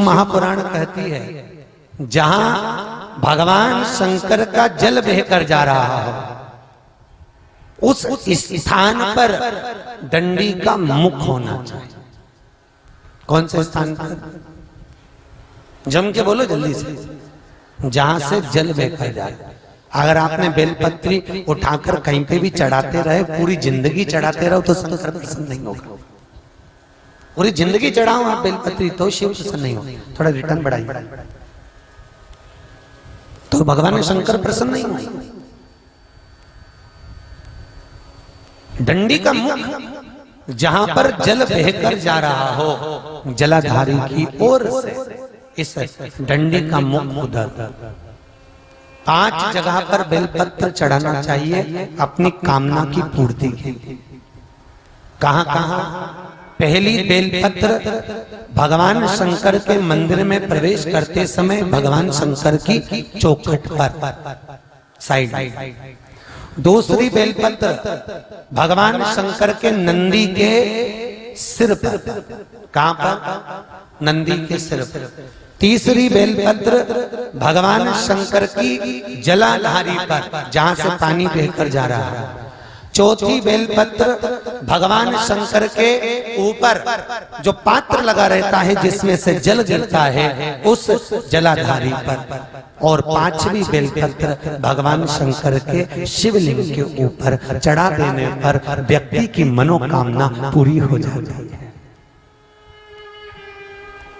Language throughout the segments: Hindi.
महापुराण कहती है जहां भगवान शंकर का जल बहकर जा रहा हो उस स्थान पर दंडी का मुख होना चाहिए। कौन से स्थान पर? जम के बोलो जल्दी से। जहां से जल बहकर जाए। अगर आपने बेलपत्री उठाकर कहीं पे भी चढ़ाते रहे, पूरी जिंदगी चढ़ाते रहो, तो शंकर प्रसन्न नहीं होगा। पूरी जिंदगी चढ़ाओ आप बेलपत्री, तो शिव प्रसन्न नहीं होगा। थोड़ा रिटर्न बढ़ाइए, तो भगवान शंकर प्रसन्न नहीं होंगे। दंडी का मुख जहां पर जल बहकर जा रहा हो जलाधारी की ओर से, इस डंडी का मुख उधर। 5 जगह पर बेलपत्र चढ़ाना चाहिए अपनी कामना की पूर्ति के लिए। कहां कहां? पहली बेलपत्र भगवान शंकर के मंदिर में प्रवेश करते समय भगवान शंकर की चौखट पर साइड। दूसरी बेलपत्र भगवान शंकर के नंदी के सिर पर। कहां पर? नंदी के सिर पर। तीसरी बेलपत्र भगवान शंकर की जलाधारी पर, जहां से पानी बहकर जा रहा है। चौथी बेलपत्र भगवान शंकर के ऊपर जो पात्र लगा रहता है जिसमें से जल गिरता है उस जलाधारी पर। और 5वीं बेलपत्र भगवान शंकर के शिवलिंग के ऊपर चढ़ा देने पर व्यक्ति की मनोकामना पूरी हो जाती है।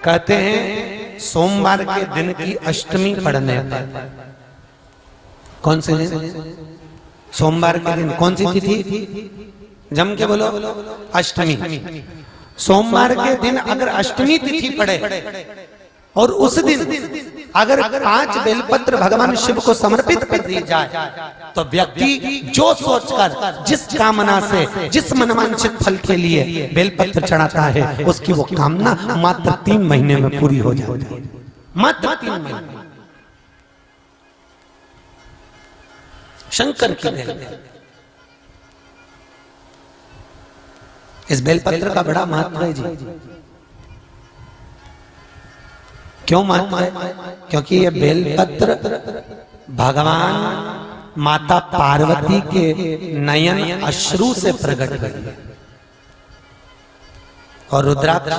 कहते हैं सोमवार के दिन की अष्टमी पड़ने पर, कौन से दिन? सोमवार के दिन कौन सी तिथि? जम के बोलो। अष्टमी। सोमवार के दिन अगर अष्टमी तिथि पड़े और उस दिन अगर 5 बेलपत्र भगवान शिव को समर्पित कर दी जाए तो व्यक्ति जो सोचकर, जिस कामना से, जिस मनवांछित फल के लिए बेलपत्र चढ़ाता है उसकी वो कामना मात्र 3 महीने में पूरी हो जाती है। मात्र 3 महीने। शंकर की बेल। इस बेलपत्र का बड़ा महत्व है जी। क्यों महत्व है? क्योंकि ये बेलपत्र भगवान माता पार्वती के नयन अश्रु से प्रकट हुई। और रुद्राक्ष,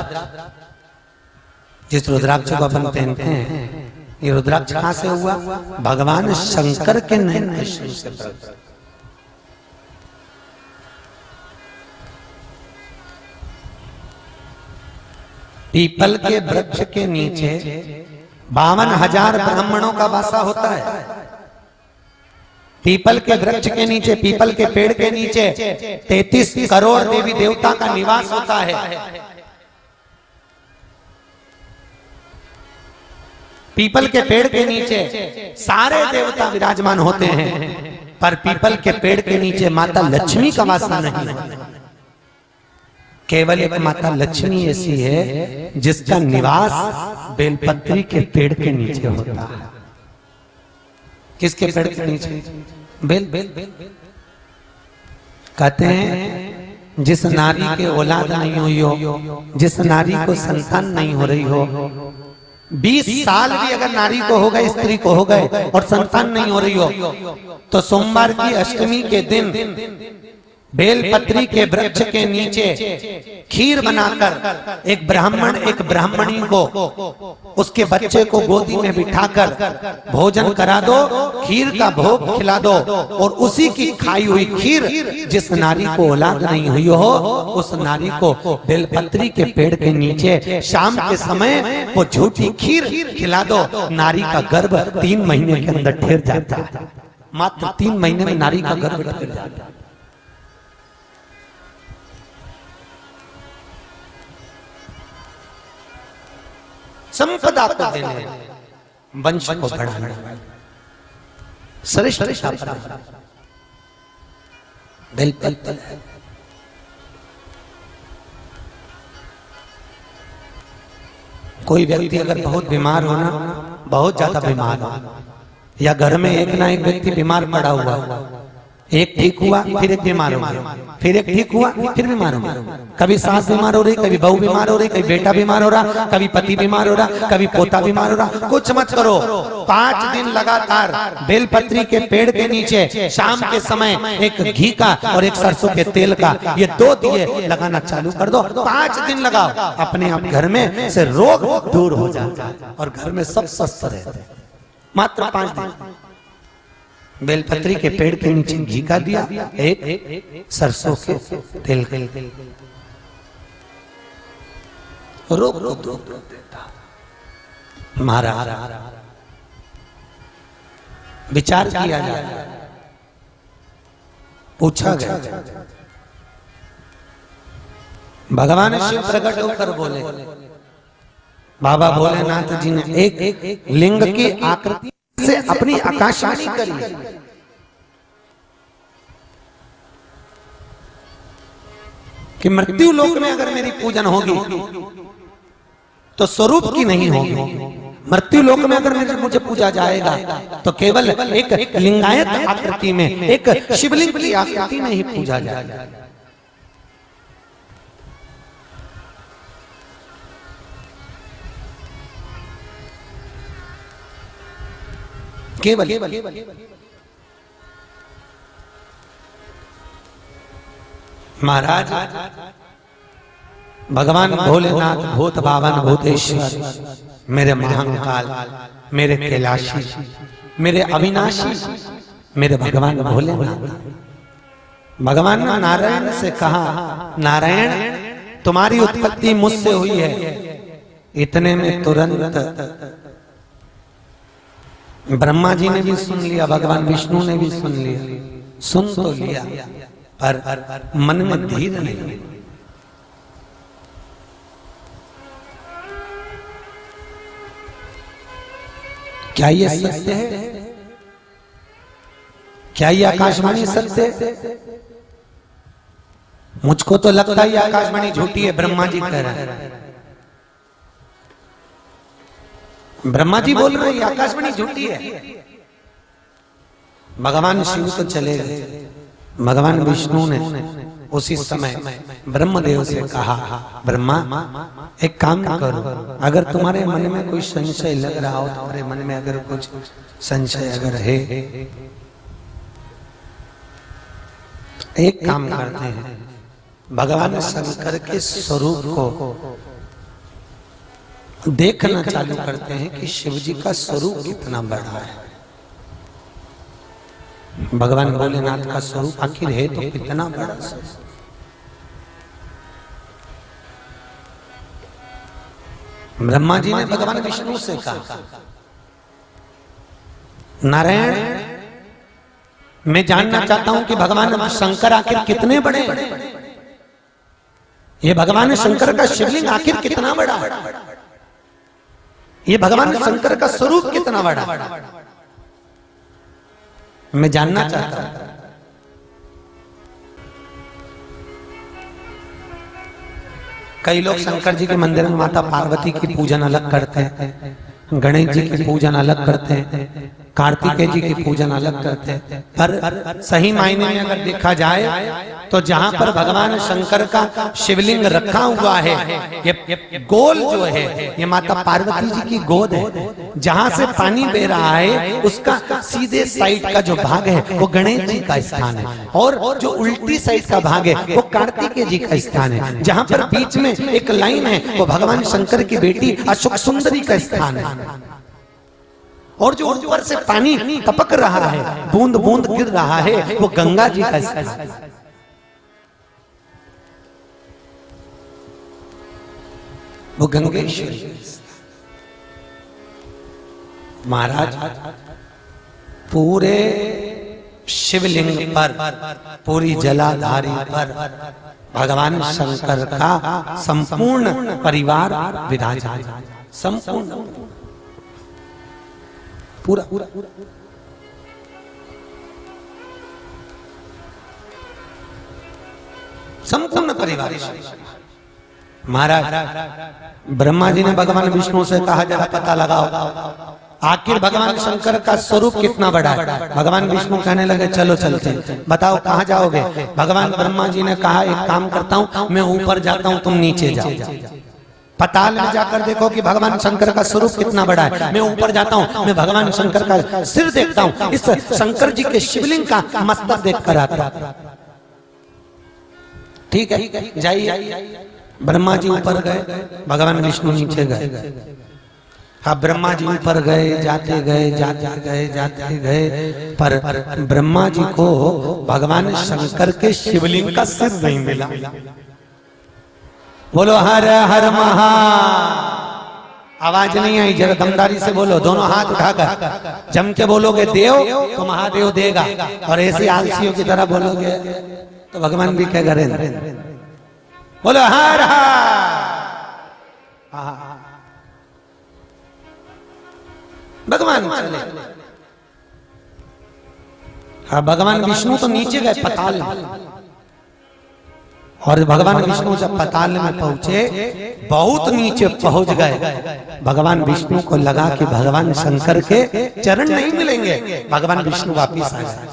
जिस रुद्राक्ष को अपन पहनते हैं, ये रुद्राक्ष कहां से हुआ? भगवान शंकर के नयन अश्रु से प्रकट। पीपल के वृक्ष के नीचे 52,000 ब्राह्मणों का वासा होता है। पीपल के वृक्ष के नीचे, पीपल के पेड़ के नीचे 33 करोड़ देवी देवता का निवास होता है। पीपल के पेड़ के नीचे सारे देवता विराजमान होते हैं, पर पीपल के पेड़ के नीचे माता लक्ष्मी का वासा नहीं है। केवल एक माता लक्ष्मी ऐसी है जिसका निवास बेलपत्री के पेड़ के नीचे होता है। किसके पेड़ के नीचे? बेल। कहते हैं जिस नारी के औलाद नहीं हुई हो, जिस नारी को संतान नहीं हो रही हो, 20 साल भी अगर नारी को हो गए, स्त्री को हो गए और संतान नहीं हो रही हो, तो सोमवार की अष्टमी के दिन बेलपत्री के वृक्ष के नीचे खीर बनाकर एक ब्राह्मण, एक ब्राह्मणी को, उसके बच्चे को गोदी में बिठाकर भोजन करा दो, खीर का भोग खिला दो, और उसी की खाई हुई खीर जिस नारी को औलाद नहीं हुई हो उस नारी को बेलपत्री के पेड़ के नीचे शाम के समय वो झूठी खीर खिला दो। नारी का गर्भ 3 महीने के अंदर ठहर जाता है। मात्र 3 महीने में नारी का गर्भ ठहर जाता है। संपदा को देने, वंश को बढ़ाने, श्रेष्ठ बेलपत्र है। कोई व्यक्ति अगर बहुत बीमार होना, बहुत ज्यादा बीमार हो, या घर में एक ना एक व्यक्ति बीमार पड़ा हुआ, एक ठीक हुआ फिर एक बीमार हो गया, फिर एक ठीक हुआ फिर बीमार हो गया। कभी सास बीमार हो रही, कभी बहू बीमार हो रही, कभी बेटा बीमार हो रहा, कभी पति बीमार हो रहा, कभी पोता बीमार हो रहा। कुछ मत करो, 5 दिन लगातार बेलपत्री के पेड़ के नीचे शाम के समय एक घी का और एक सरसों के तेल का ये 2 दिए लगाना चालू कर दो। 5 दिन लगाओ, अपने आप घर में से रोग दूर हो जाता है और घर में सब स्वस्थ रहते हैं। मात्र 5 दिन बेलपत्री के पेड़ के नीचे घी का दिया, एक सरसों के तेल के रोग दूर देता। महाराज विचार किया जाए, पूछा गया, भगवान शिव प्रकट होकर बोले, बाबा भोलेनाथ जी ने एक लिंग की आकृति से अपनी आकाशवाणी करी कि मृत्यु लोक में अगर मेरी पूजन होगी तो स्वरूप की नहीं होगी। मृत्यु लोक में अगर मुझे पूजा जाएगा तो केवल एक लिंगायत आकृति में, एक शिवलिंग की आकृति में ही पूजा जाएगा। केवल महाराज भगवान भोलेनाथ भूत भावन भूतेश्वर, मेरे महाकाल, मेरे कैलाशी, मेरे अविनाशी, मेरे भगवान भोलेनाथ। भगवान ने नारायण से कहा, नारायण तुम्हारी उत्पत्ति मुझसे हुई है। इतने में तुरंत ब्रह्मा जी ने भी सुन लिया, भगवान विष्णु ने भी सुन लिया। सुन तो लिया पर मन में धीर नहीं। क्या ये सत्य है? क्या ये आकाशवाणी सत्य है? मुझको तो लगता है आकाशवाणी झूठी है। ब्रह्मा जी कह रहे हैं, ब्रह्मा जी बोल रहे हैं आकाशवाणी झूठी है। भगवान शिव तो चले गए। भगवान विष्णु ने उसी समय ब्रह्मदेव से कहा, ब्रह्मा एक काम करो, अगर तुम्हारे मन में कोई संशय लग रहा हो, तुम्हारे मन में अगर कुछ संशय अगर है, एक काम करते हैं, भगवान शंकर के स्वरूप को देखना चालू करते हैं कि शिव जी का स्वरूप कितना बड़ा है। भगवान भोलेनाथ का स्वरूप आखिर है तो कितना बड़ा। ब्रह्मा जी ने भगवान विष्णु से कहा, नारायण मैं जानना चाहता हूं कि भगवान शंकर आखिर कितने बड़े हैं। ये भगवान शंकर का शिवलिंग आखिर कितना बड़ा है, ये भगवान शंकर का स्वरूप कितना बड़ा, मैं जानना चाहता हूं। कई लोग शंकर जी के मंदिर में माता पार्वती की पूजन अलग करते हैं, गणेश जी की पूजन अलग करते हैं, कार्तिकेय जी की पूजन अलग करते हैं। पर सही मायने में अगर देखा जाए तो जहां पर भगवान शंकर का शिवलिंग रखा हुआ है, ये गोल जो है ये माता पार्वती जी की गोद है। जहां से पानी बह रहा है उसका सीधे साइड का जो भाग है वो गणेश जी का स्थान है, और जो उल्टी साइड का भाग है वो कार्तिकेय जी का स्थान है। जहां पर बीच में एक लाइन है वो भगवान शंकर की बेटी अशोक सुंदरी का स्थान है, और जो ऊपर से पानी टपक रहा है, बूंद बूंद गिर रहा है, वो गंगा जी का स्थान है। वो गंगेश्वरी। महाराज पूरे शिवलिंग पर, पूरी जलाधारी पर भगवान शंकर का संपूर्ण परिवार विराजमान, संपूर्ण पूरा संपूर्ण परिवार। महाराज ब्रह्मा जी ने भगवान विष्णु से कहा, जरा पता लगाओ आखिर भगवान शंकर का स्वरूप कितना बड़ा है। भगवान विष्णु कहने लगे चलो चलते हैं, बताओ कहाँ जाओगे। भगवान ब्रह्मा जी ने कहा एक काम करता हूँ, मैं ऊपर जाता हूँ, तुम नीचे जाओ। पाताल में जाकर देखो कि भगवान शंकर का स्वरूप कितना बड़ा है। मैं ऊपर जाता हूँ, मैं भगवान शंकर का सिर देखता हूँ, इस शंकर जी के शिवलिंग का मस्तक देख कर आता। ठीक है, जाइए। ब्रह्मा जी ऊपर गए, भगवान विष्णु नीचे गए। अब ब्रह्मा जी ऊपर गए, जाते गए, पर ब्रह्मा जी को भगवान शंकर के शिवलिंग का सिर नहीं मिला। बोलो हर हर महा। आवाज नहीं आई, जरा दमदारी से बोलो, दोनों हाथ उठाकर जम के बोलोगे देव तो महादेव देगा, और ऐसे आलसियों की तरह बोलोगे तो भगवान भी कहेगा रेंद्र। बोलो हर हर। भगवान चले। हाँ, भगवान विष्णु तो नीचे गए पाताल में, और भगवान विष्णु जब पाताल में पहुंचे, बहुत नीचे पहुंच गए, भगवान विष्णु को लगा कि भगवान शंकर के चरण नहीं मिलेंगे, भगवान विष्णु वापिस आ गए।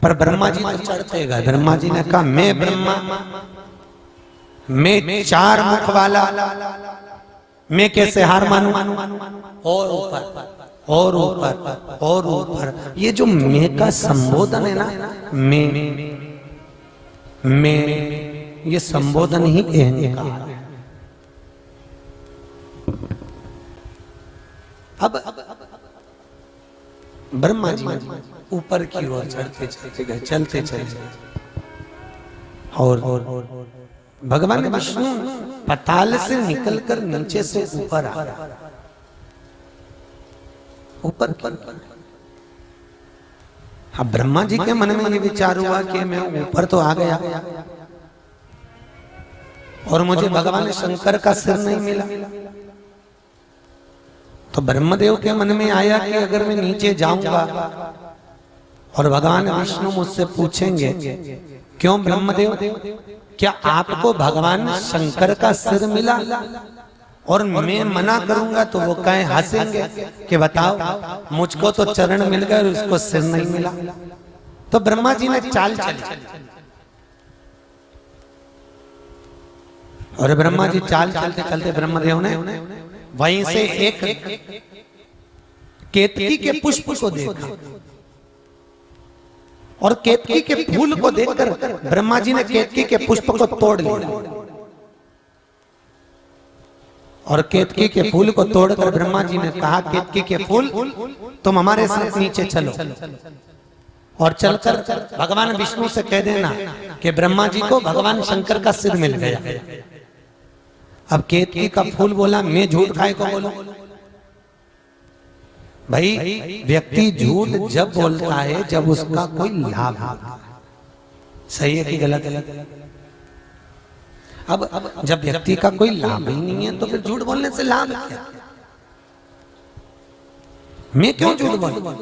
पर ब्रह्मा जी तो चढ़ते गए। ब्रह्मा जी ने कहा मैं ब्रह्मा, मैं 4 मुख वाला, मैं कैसे हार मानूं। और ऊपर और ऊपर और ऊपर, ये जो मैं का संबोधन है ना, मैं ये संबोधन ही अहंकार है। अब ब्रह्मा जी ऊपर की ओर चढ़ते गए, चलते चले, और भगवान विष्णु पाताल से निकलकर नीचे से ऊपर आ गए। ऊपर अब ब्रह्मा जी के मन में ये विचार हुआ कि मैं ऊपर तो आ गया और मुझे भगवान शंकर का सिर नहीं मिला। तो ब्रह्मदेव के मन में आया कि अगर मैं नीचे जाऊंगा और भगवान विष्णु मुझसे पूछेंगे क्यों ब्रह्मदेव, क्या आपको भगवान शंकर का सिर मिला, और मैं मना करूंगा तो वो कहें, हंसेंगे कि बताओ मुझको तो चरण मिल गए और उसको सिर नहीं मिला। तो ब्रह्मा जी ने चाल चली, और ब्रह्मा जी चाल चलते चलते ब्रह्मदेव ने वहीं से एक केतकी के पुष्प को देखा, और केतकी के फूल को देखकर ब्रह्मा जी ने केतकी के पुष्प को तोड़ लिया, और केतकी के फूल को तोड़कर ब्रह्मा जी ने कहा केतकी के फूल तुम हमारे साथ नीचे चलो, और चलकर भगवान विष्णु से कह देना कि ब्रह्मा जी को भगवान शंकर का सिर मिल गया। अब केतकी का फूल बोला मैं झूठ खाए को बोलूं। भाई व्यक्ति झूठ जब बोलता है जब उसका कोई लाभ होता है, सही है कि गलत है। अब जब व्यक्ति का कोई लाभ ही नहीं है तो फिर झूठ बोलने से लाभ क्या? मैं क्यों झूठ बोलूं?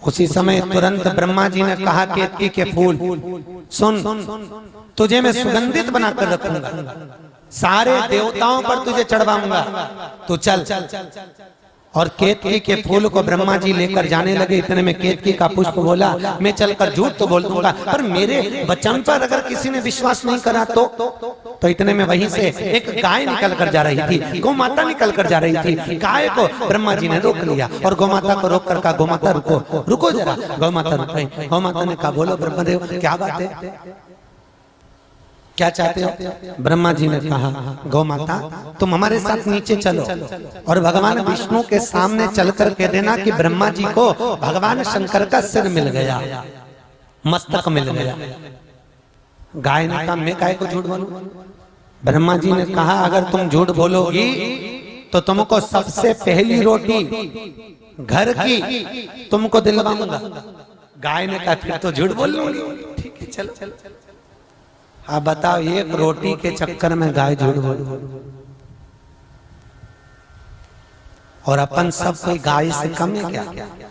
उसी समय तुरंत ब्रह्मा जी ने कहा केतकी के फूल सुन, तुझे मैं सुगंधित बनाकर रखूंगा, सारे देवताओं पर तुझे चढ़वाऊंगा, तू चल। और केतकी के फूल को ब्रह्मा जी लेकर जाने लगे। इतने में केतकी का पुष्प बोला मैं चलकर झूठ तो बोल दूंगा, पर मेरे वचन पर अगर किसी ने विश्वास नहीं करा तो इतने में वहीं से एक गाय निकल कर जा रही थी, गौ माता निकल कर जा रही थी। गाय को ब्रह्मा जी ने रोक लिया और गौ माता को रोक कर कहा गौ माता रुको, रुको जरा। गौ माता रुकी। गौ माता ने कहा बोलो ब्रह्मदेव क्या बात है, क्या चाहते हो? ब्रह्मा जी ने कहा गौ माता तुम हमारे साथ नीचे चलो और भगवान विष्णु के सामने चलकर कह देना कि ब्रह्मा जी को भगवान शंकर का सिर मिल गया, मस्तक मिल गया। गाय ने कहा मैं काय को झूठ बोलूं? ब्रह्मा जी ने कहा अगर तुम झूठ बोलोगी तो तुमको सबसे पहली रोटी घर की तुमको दिलवाऊंगा। गाय ने कहा फिर तो झूठ बोल लूंगी। ठीक है चलो। आप बताओ एक रोटी के चक्कर में गाय झूठ बोल, और अपन सब कोई गाय से कम है क्या?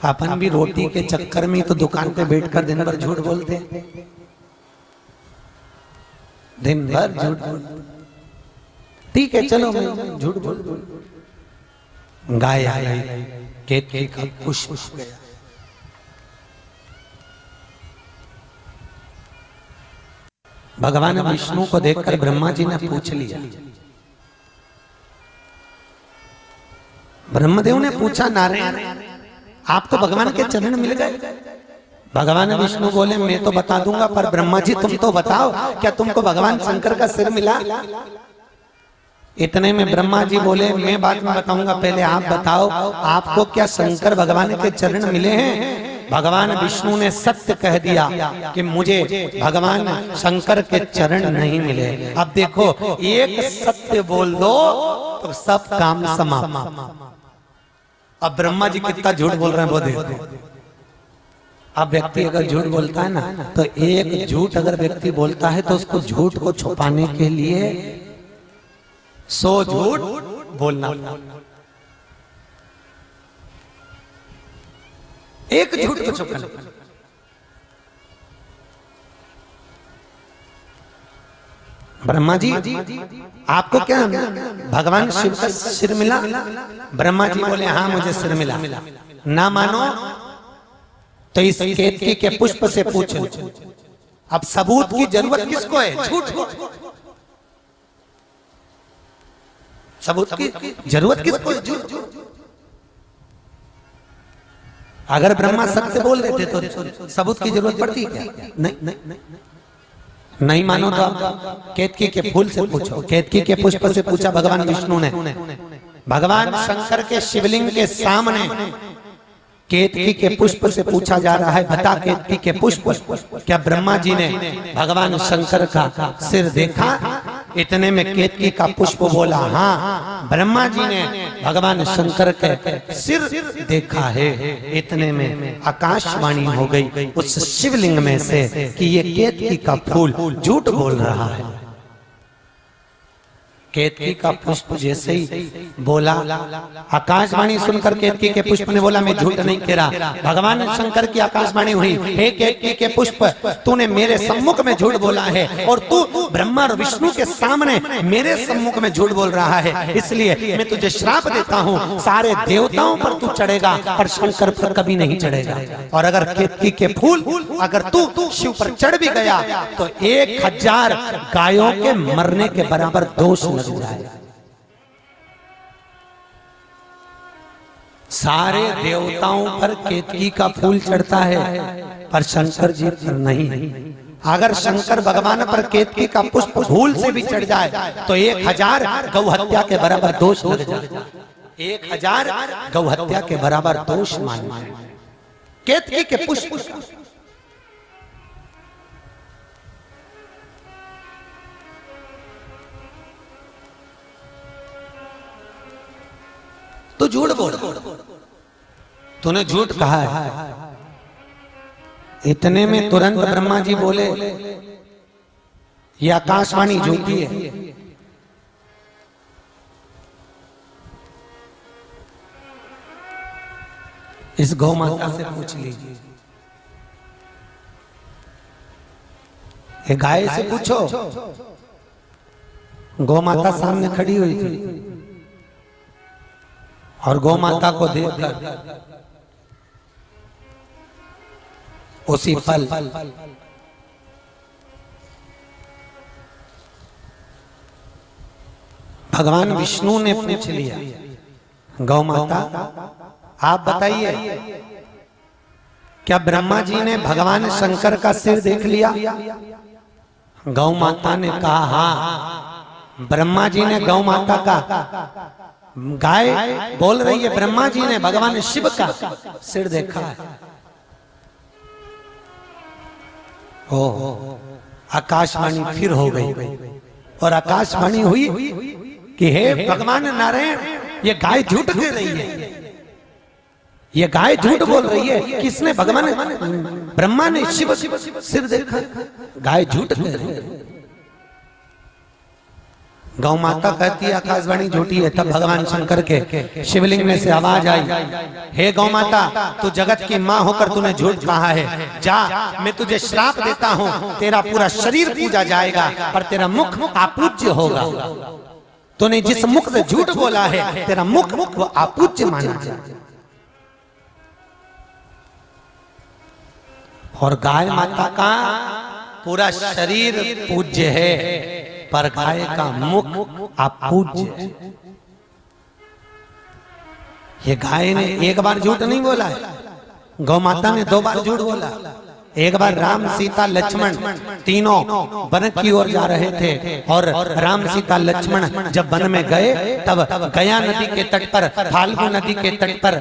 अपन भी रोटी के चक्कर में तो दुकान पे बैठकर दिन भर झूठ बोलते, दिन भर झूठ बोल। ठीक है चलो मैं झूठ बोल। गाय आ गई, केतकी का पुष्प गया। भगवान विष्णु को देखकर ब्रह्मा जी ने पूछ लिया, ब्रह्मदेव ने पूछा, नारायण आपको भगवान के चरण मिल गए? भगवान विष्णु बोले, मैं तो बता दूंगा, पर ब्रह्मा जी तुम तो बताओ, क्या तुमको भगवान शंकर का सिर मिला? इतने में ब्रह्मा जी बोले, मैं बाद में बताऊंगा, पहले आप बताओ, आपको क्या शंकर भगवान के चरण मिले हैं? भगवान विष्णु ने सत्य कह दिया कि मुझे भगवान शंकर के चरण नहीं मिले। अब देखो, एक सत्य बोल दो तो सब काम समाप्त। अब ब्रह्मा जी कितना झूठ बोल रहे हैं वो देखो। अब व्यक्ति अगर झूठ बोलता है ना, तो एक झूठ अगर व्यक्ति बोलता है तो उसको झूठ को छुपाने के लिए 100 झूठ बोलना। एक झूठ को छुपाना। ब्रह्मा जी आपको क्या भगवान शिव का सिर मिला? ब्रह्मा जी बोले, हाँ मुझे सिर मिला। ना मानो तो इस केतकी के पुष्प से पूछो। अब सबूत की जरूरत किसको है? झूठ को। सबूत की जरूरत किसको है? झूठ को। अगर ब्रह्मा सत्य बोल देते तो सबूत की जरूरत पड़ती क्या? नहीं मानो तो आप केतकी के फूल से पूछो। केतकी के पुष्प से पूछा भगवान विष्णु ने। भगवान शंकर के शिवलिंग के सामने केतकी के पुष्प से पूछा जा रहा है, बता केतकी के पुष्प, क्या ब्रह्मा जी ने भगवान शंकर का सिर देखा? इतने में केतकी का पुष्प बोला, हाँ ब्रह्मा जी ने भगवान शंकर के सिर देखा है। इतने में आकाशवाणी हो गई उस शिवलिंग में से कि ये केतकी का फूल झूठ बोल रहा है। केतकी का पुष्प जैसे ही बोला, आकाशवाणी सुनकर केतकी के पुष्प ने बोला, मैं झूठ नहीं कह रहा। भगवान शंकर की आकाशवाणी हुई, हे केतकी के पुष्प, तूने मेरे सम्मुख में झूठ बोला है और तू ब्रह्मा और विष्णु के सामने मेरे सम्मुख में झूठ बोल रहा है। इसलिए मैं तुझे श्राप देता हूँ, सारे देवताओं पर तू चढ़ेगा पर शंकर पर कभी नहीं चढ़ेगा। और अगर केतकी के फूल अगर तू शिव पर चढ़ भी गया तो 1000 गायों के मरने के बराबर दोष लग जाए। सारे देवताओं पर केतकी का फूल चढ़ता है पर शंकर जी पर नहीं। अगर शंकर भगवान पर केतकी का पुष्प भूल से भी चढ़ जाए तो 1000 गौ हत्या के बराबर दोष लग जाए। 1000 गौ हत्या के बराबर दोष मानना केतकी के पुष्प। तो झूठ बोल, तूने झूठ कहा है। इतने में तुरंत ब्रह्मा जी बोले, ये आकाशवाणी झूठी है। इस गौ माता से पूछ लीजिए, गाय से पूछो। गौ माता सामने खड़ी हुई थी और गौ माता को देखकर उसी पल भगवान विष्णु ने पूछ लिया, गौ माता आप बताइए, क्या ब्रह्मा जी ने भगवान शंकर का सिर देख लिया? गौ माता ने कहा, हाँ। ब्रह्मा जी ने गौ माता का, गाय बोल रही है, ब्रह्मा जी ने भगवान शिव का सिर देखा है। ओ, आकाशवाणी फिर हो गई और आकाशवाणी हुई कि हे भगवान नारायण, ये गाय झूठ कह रही है, ये गाय झूठ बोल रही है। किसने? भगवान ब्रह्मा ने शिव सिर देखा, गाय झूठ कह रही है। गौ माता कहती है आकाशवाणी झूठी है। तब भगवान शंकर के शिवलिंग में से आवाज आई, हे गौ माता, तू जगत की माँ होकर तूने झूठ कहा है। जा, मैं तुझे श्राप देता हूँ, तेरा पूरा शरीर पूजा जाएगा पर तेरा मुख अपूज्य होगा। तूने जिस मुख से झूठ बोला है, तेरा मुख वो अपूज्य माना जाए। और गाय माता का पूरा शरीर पूज्य है, पर गाय का मुख अपूज्य है। ये गाय ने एक बार झूठ नहीं बोला है, गौ माता ने 2 बार झूठ बोला। एक बार राम सीता लक्ष्मण तीनों वन की ओर जा रहे थे और राम सीता लक्ष्मण जब वन में गए तब गया नदी के तट पर, फाल्गु नदी के तट पर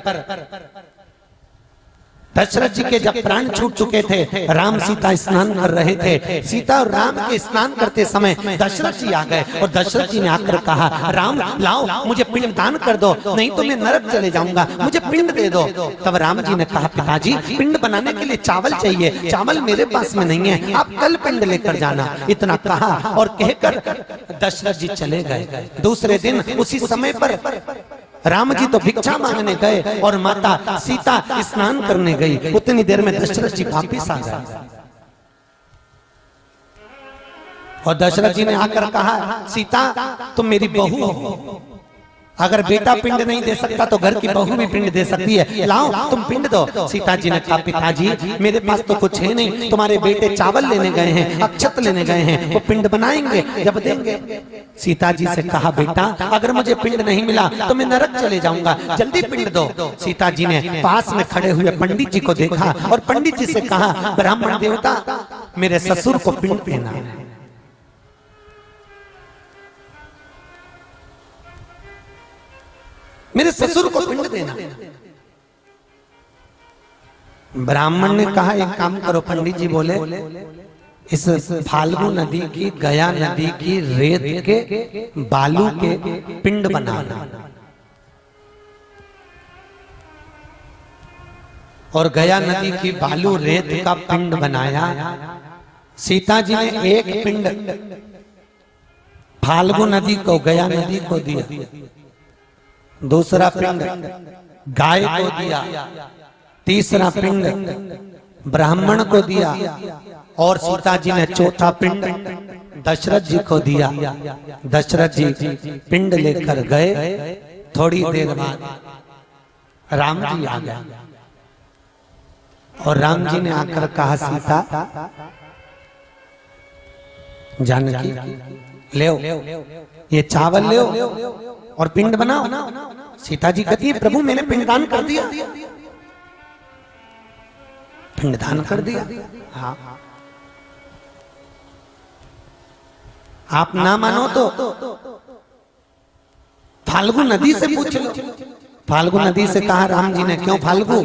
दशरथ जी के जब प्राण छूट चुके थे, राम सीता स्नान कर रहे थे। सीता और राम के स्नान करते समय दशरथ जी आ गए और दशरथ जी ने आकर कहा, राम लाओ मुझे पिंड दान कर दो, नहीं तो मैं नरक चले जाऊंगा, मुझे पिंड दे दो। तब राम जी ने कहा, पिताजी पिंड बनाने के लिए चावल चाहिए, चावल मेरे पास में नहीं है, आप कल पिंड लेकर जाना। इतना कहा और कहकर दशरथ जी चले गए। दूसरे दिन उसी समय पर राम जी तो भिक्षा मांगने गए और माता सीता स्नान करने गई। उतनी देर में दशरथ जी वापिस आ गए और दशरथ जी ने आकर कहा, सीता तुम मेरी बहू हो, अगर बेटा पिंड नहीं दे सकता तो घर की बहू भी पिंड दे सकती है, लाओ तुम पिंड दो। सीता जी ने कहा, पिताजी मेरे पास तो कुछ है नहीं, तुम्हारे बेटे चावल लेने गए हैं, अक्षत लेने गए हैं, वो पिंड बनाएंगे जब देंगे। सीता जी से कहा, बेटा अगर मुझे पिंड नहीं मिला तो मैं नरक चले जाऊंगा, जल्दी पिंड दो। सीता जी ने पास में खड़े हुए पंडित जी को देखा और पंडित जी से कहा, ब्राह्मण देवता मेरे ससुर को पिंड देना है। मेरे ससुर को पिंड देना। ब्राह्मण ने कहा, एक काम करो, पंडित जी बोले इस फाल्गु नदी की, गया नदी की रेत के बालू के पिंड बनाना। और गया नदी की बालू रेत का पिंड बनाया। सीता जी ने एक पिंड फाल्गु नदी को, गया नदी को दिया, दूसरा पिंड गाय को दिया, तीसरा पिंड ब्राह्मण को दिया और सीता जी ने चौथा पिंड दशरथ जी को दिया। दशरथ जी पिंड लेकर गए। थोड़ी देर बाद राम जी आ गए और राम जी ने आकर कहा, सीता जानकी ले ये चावल ले और पिंड बनाओ। सीता जी कहती है, प्रभु मैंने पिंडदान कर दिया, पिंडदान कर दिया। हाँ, आप ना मानो तो फाल्गु नदी से पूछ लो। फाल्गु नदी से कहा राम जी ने, क्यों फाल्गु,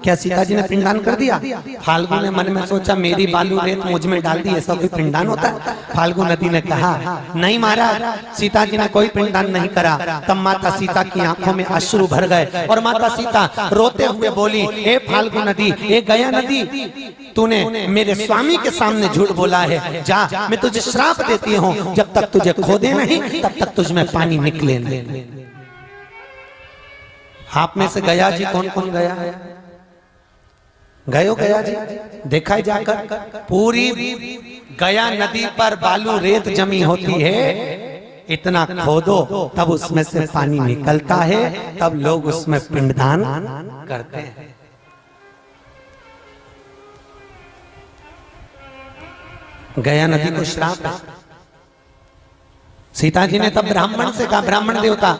क्या सीता जी ने पिंडदान कर दिया? फाल्गु ने मन में सोचा, मेरी बालू रेत मुझ में डाल दी, ऐसा कोई पिंडदान होता है? फाल्गु नदी ने कहा, नहीं महाराज, सीता जी ने कोई पिंडदान नहीं करा। तब माता सीता की आंखों में अश्रु भर गए और माता सीता रोते हुए बोली, हे फाल्गु नदी, हे गया नदी, तूने मेरे स्वामी के सामने झूठ बोला है, जा मैं तुझे श्राप देती हूँ, जब तक तुझे खोदे नहीं तब तक तुझ में पानी निकले नहीं। आप में से गया जी कौन कौन गया है? गयो गया जी? देखा है जाकर? पूरी गया नदी पर बालू रेत जमी होती है, इतना खोदो तब उसमें से पानी निकलता है, तब लोग उसमें पिंडदान करते हैं। गया नदी को श्राप है। सीता जी ने तब ब्राह्मण से कहा, ब्राह्मण देवता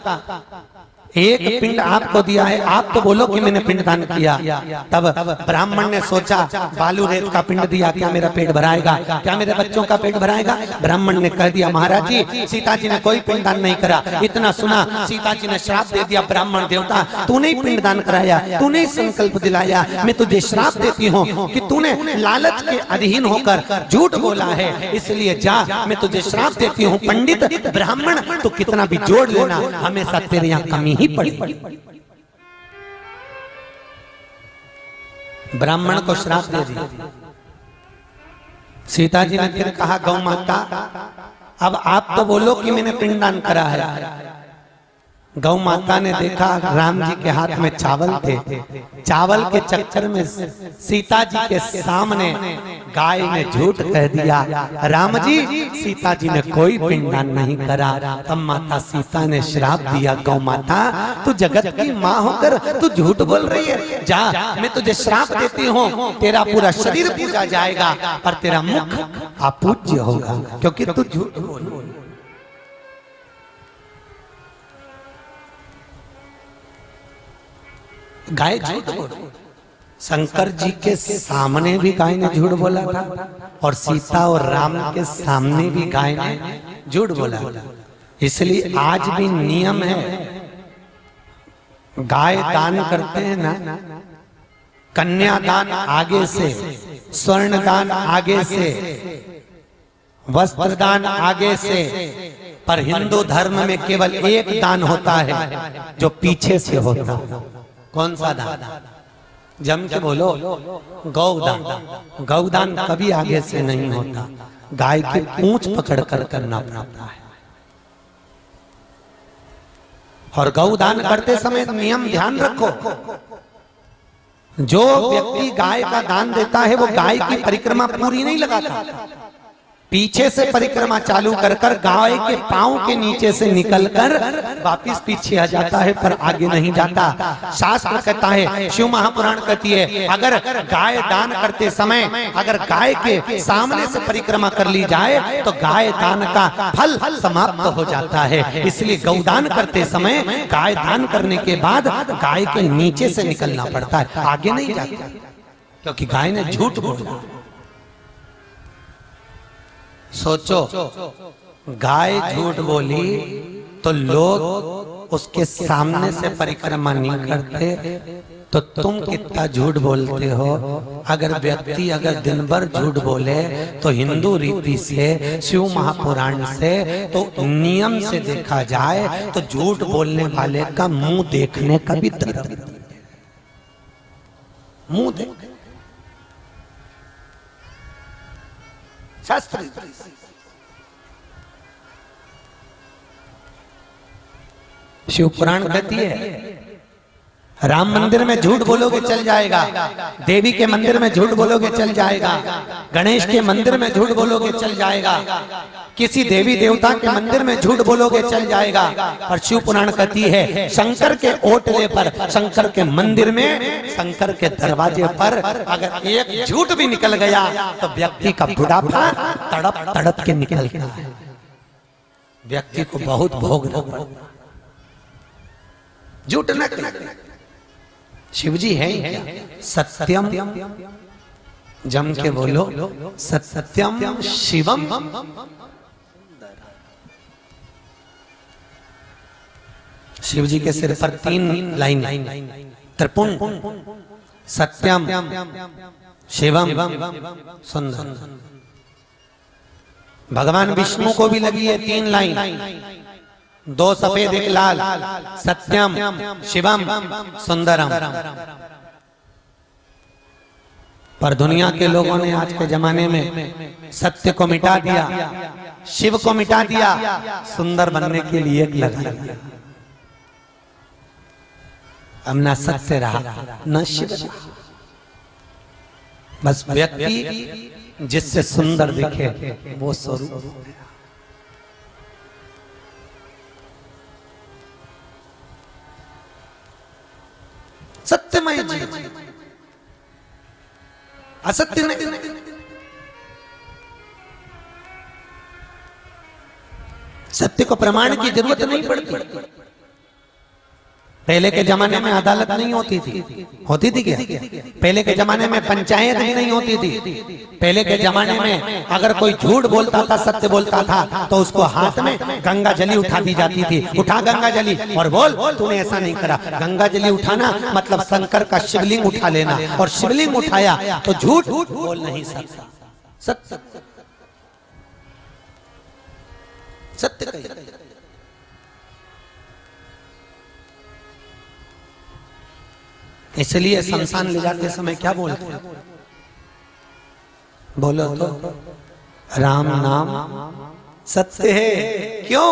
एक पिंड आपको दिया है, आप तो बोलो कि मैंने पिंडदान किया। तब ब्राह्मण ने सोचा, बालू रेत का पिंड दिया, क्या मेरा पेट भराएगा, क्या मेरे बच्चों का पेट भराएगा? ब्राह्मण ने कह दिया, महाराज जी सीता जी ने कोई पिंडदान नहीं करा। इतना सुना, सीता जी ने श्राप दे दिया, ब्राह्मण देवता तूने ही पिंडदान कराया, तूने ही संकल्प दिलाया, मैं तुझे श्राप देती हूँ कि तूने लालच के अधीन होकर झूठ बोला है, इसलिए जा मैं तुझे श्राप देती हूँ। पंडित ब्राह्मण तो कितना भी जोड़ लेना, हमेशा तेरे यहाँ कमी ही पड़ी। ब्राह्मण को श्राप दे दिया। सीता जी ने फिर कहा, गौ माता अब आप तो बोलो कि मैंने पिंडदान करा है, गौ माता ने देखा राम जी के हाथ में चावल थे, चावल के चक्कर में सीता जी के सामने गाय ने झूठ कह दिया। राम जी, सीता जी ने कोई पिंडदान नहीं करा। तब माता सीता ने श्राप दिया, गौ माता तू जगत की माँ होकर तू झूठ बोल रही है, जा मैं तुझे श्राप देती हूँ, तेरा पूरा शरीर पूजा जाएगा पर तेरा मुख अपूज्य होगा, क्योंकि तू झूठ बोल। गाय झूठ बोल, शंकर जी के सामने भी गाय ने झूठ बोला था और सीता और राम के सामने भी गाय ने झूठ बोला। इसलिए आज भी नियम है, गाय दान करते हैं ना, कन्यादान आगे से, स्वर्ण दान आगे से, वस्त्र दान आगे से, पर हिंदू धर्म में केवल एक दान होता है जो पीछे से होता है। कौन सा दान? जम के बोलो, गौदान। गौदान कभी आगे से नहीं होता, गाय की पूंछ पकड़ कर करना पड़ता है। और गौदान करते समय नियम ध्यान रखो, जो व्यक्ति गाय का दान देता है वो गाय की परिक्रमा पूरी नहीं लगाता, पीछे से परिक्रमा चालू कर कर गाय के पांव के नीचे से निकलकर वापिस पीछे आ जाता है, पर आगे नहीं जाता। शास्त्र कहता है, शिव महापुराण कहती है, अगर गाय दान करते समय अगर गाय के सामने से परिक्रमा कर ली जाए तो गाय दान का फल समाप्त हो जाता है। इसलिए गौदान करते समय गाय दान करने के बाद गाय के नीचे से निकलना पड़ता है, आगे नहीं जाता, क्योंकि गाय ने झूठ बोला। सोचो, गाय झूठ बोली तो लोग उसके सामने से परिक्रमा नहीं करते, तो तुम कितना झूठ बोलते हो। अगर व्यक्ति अगर दिन भर झूठ बोले तो हिंदू रीति से, शिव महापुराण से, तो नियम से देखा जाए तो झूठ बोलने वाले का मुंह देखने का भी धर्म, मुंह देख शास्त्र। शिव पुराण कहती है, राम मंदिर में झूठ बोलोगे चल जाएगा, देवी के मंदिर में झूठ बोलोगे चल जाएगा, गणेश के मंदिर में झूठ बोलोगे चल जाएगा, किसी देवी देवता के मंदिर में झूठ बोलोगे चल जाएगा। और शिव पुराण कहती है, शंकर के ओटले पर, शंकर के मंदिर में, शंकर के दरवाजे पर अगर एक झूठ भी निकल गया तो व्यक्ति का बुढ़ापा तड़प तड़प के निकलता है, व्यक्ति को बहुत भोगना पड़ता है। झूठ न करना। शिव जी है क्या? सत्यम, जम के बोलो, सत्यम शिवम। शिव जी के सिर पर 3 लाइन, त्रिपुण, सत्यम, शिवम, सुंदर। भगवान विष्णु को भी लगी है 3 लाइन, 2 सफेद 1 लाल, सत्यम शिवम सुंदरम। पर दुनिया के लोगों ने आज के जमाने में सत्य को मिटा दिया, शिव को मिटा दिया, सुंदर बनने के लिए लगा दिया। अब न सत्य रहा न शिव रहा, बस व्यक्ति जिससे सुंदर दिखे वो स्वरूप। सत्यमय जी, असत्य नहीं। सत्य को प्रमाण की जरूरत नहीं पड़ती। पहले के जमाने में अदालत नहीं होती थी, होती थी क्या? पहले के जमाने में पंचायत भी नहीं होती थी। पहले के जमाने में अगर कोई झूठ बोलता था, सत्य बोलता था, तो उसको हाथ में गंगा जली उठा दी जाती थी। उठा गंगा जली और बोल तूने ऐसा नहीं करा। गंगा जली उठाना मतलब शंकर का शिवलिंग उठा लेना, और शिवलिंग उठाया तो झूठ बोल नहीं सकता, सत्य सत्य। इसलिए शमशान ले जाते समय क्या बोलते हैं? बोलो तो, राम नाम सत्य है। क्यों?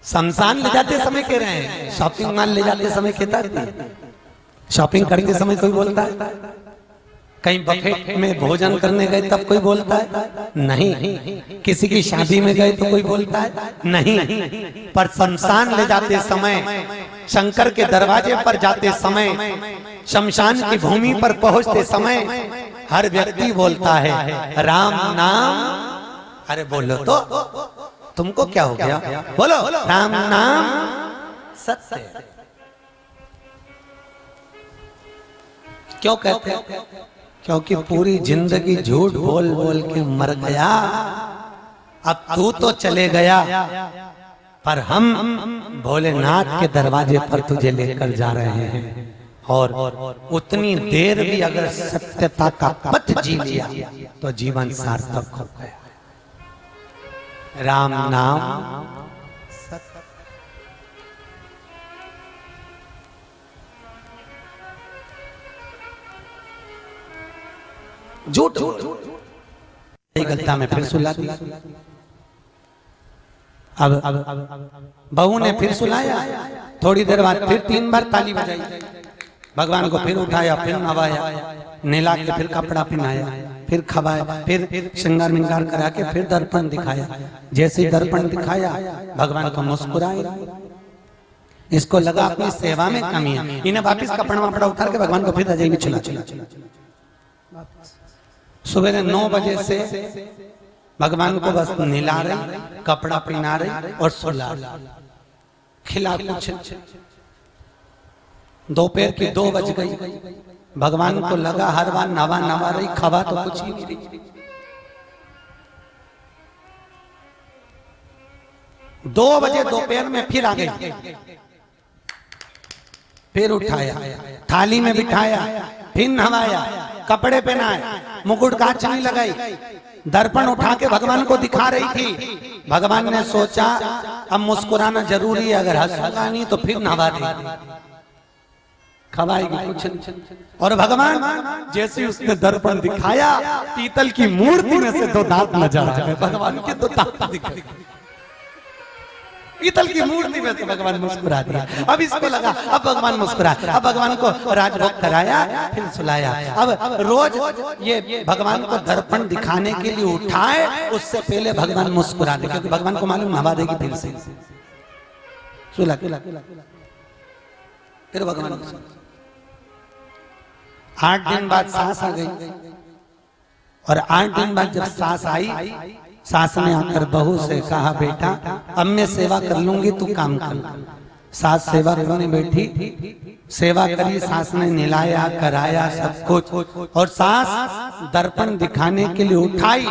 शमशान ले जाते समय कह रहे हैं, शॉपिंग मॉल ले जाते समय कहता है, शॉपिंग करते समय कोई बोलता है? कहीं बफेट में भोजन करने गए तब कोई बोलता है? नहीं। किसी की शादी में गए तो कोई बोलता है? नहीं। पर शमशान ले जाते समय, शंकर के दरवाजे पर जाते समय, शमशान की भूमि पर पहुंचते समय हर व्यक्ति बोलता है राम नाम। अरे बोलो तो, तुमको क्या हो गया? बोलो राम नाम सत्य। क्यों कहते हैं? क्योंकि पूरी जिंदगी झूठ बोल बोल के मर गया। अब तू तो चले गया, पर हम भोलेनाथ के दरवाजे पर तुझे लेकर जा रहे हैं। और उतनी देर भी अगर सत्यता का पथ जी लिया तो जीवन सार्थक हो गया। राम नाम सत्य। झूठ गलता में फिर सुला दिया। अब बहू ने फिर सुलाया, थोड़ी देर बाद फिर 3 बार ताली बजाई, भगवान को फिर उठाया, फिर नवाया, नहला के फिर कपड़ा पहनाया, फिर खवाया, फिर श्रृंगार मिंगार करा के फिर दर्पण दिखाया। जैसे दर्पण दिखाया भगवान को मुस्कुराए। इसको लगा अपनी सेवा में कमी है, इन्हें वापिस कपड़ा वपड़ा उतार के भगवान को फिर रजाई में चला। सुबह 9 बजे से भगवान को बस नहला रही, कपड़ा पहना रही और सुला खिला कुछ। दोपहर की 2 बज गई, भगवान को लगा हर बार नवा नवा रही, खवा तो कुछ ही नहीं रही। 2 बजे दोपहर में फिर आ गई, फिर उठाया, थाली में बिठाया, फिर नहवाया, कपड़े पहनाए, मुकुट कांचनी लगाई, दर्पण उठा के भगवान को दिखा रही थी। भगवान ने सोचा अब मुस्कुराना जरूरी है, अगर हंसूंगा नहीं तो फिर नहवा देगी, खवाएगी कुछ नहीं। और भगवान जैसे उसने दर्पण दिखाया, पीतल की मूर्ति में से 2 दांत नजर आ गए। भगवान के 2 दांत दिखाई, पीतल की मूर्ति में से भगवान मुस्कुरा दिया। अब इसको लगा अब भगवान मुस्कुरा, अब भगवान को राजभोग कराया, फिर सुलाया। अब रोज ये भगवान को दर्पण दिखाने के लिए उठाए, उससे पहले भगवान मुस्कुरा दे, क्योंकि भगवान को मालूम नवा देगी फिर से। सुला फिर भगवान 8 दिन बाद सास आ गई, और 8 दिन बाद जब सास आई, सास ने आकर बहू से कहा बेटा अब मैं सेवा कर लूंगी, तू काम कर। सास सेवा करने बैठी, सेवा करी, सास ने नहलाया कराया सब कुछ, और सास दर्पण दिखाने के लिए उठाई।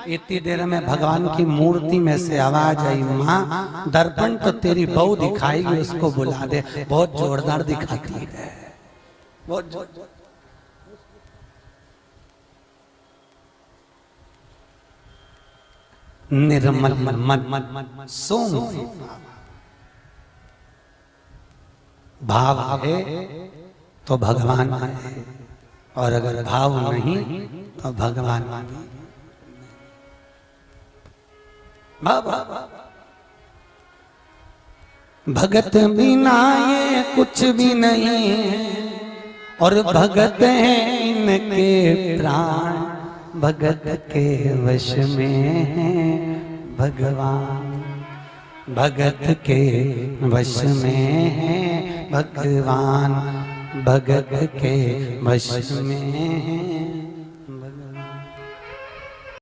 इतनी देर में भगवान की मूर्ति में से आवाज आई, माँ दर्पण तो तेरी बहू दिखाएगी, उसको बुला दे, बहुत जोरदार दिखाती है, बहुत जोरदार। निर्मल मन सोम भाव है तो भगवान है, और अगर भाव नहीं तो भगवान नहीं। भगत बिना ये कुछ भी नहीं है, और भगत है इनके प्राण, भगत के वश में है भगवान, भगत के वश में है भगवान, भगत के वश में है